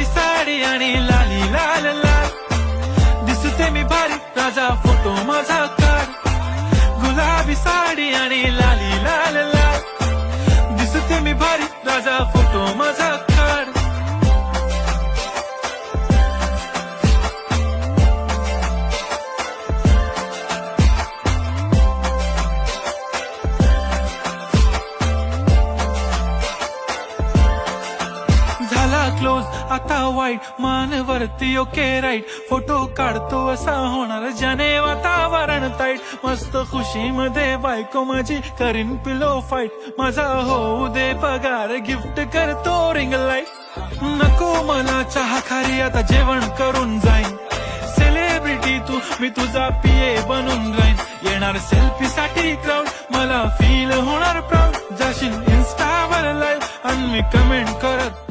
साडी आणि लाली लाल लाल, दिसते मी भारी राजा फोटो माझा काढ. गुलाबी साडी आणि लाली लाल लाल, दिसते मी भारी राजा फोटो माझा काढ. झाला क्लोज आता वाईट, मानवरती ओके राईट, फोटो काढतो असा होणार ज्याने वातावरण ताईट. मस्त खुशी मध्ये बायको माझी करीन पिलो फाईट, माझा होऊ दे पगार गिफ्ट करतो रिंग लाईट. नको मला चहा खारी आता जेवण करून जाईन, सेलिब्रिटी तू मी तुझा पिये बनून राहीन. येणार सेल्फी साठी क्राऊड, मला फील होणार प्राऊड, जाशील इन्स्टावर लाईव्ह आणि मी कमेंट करत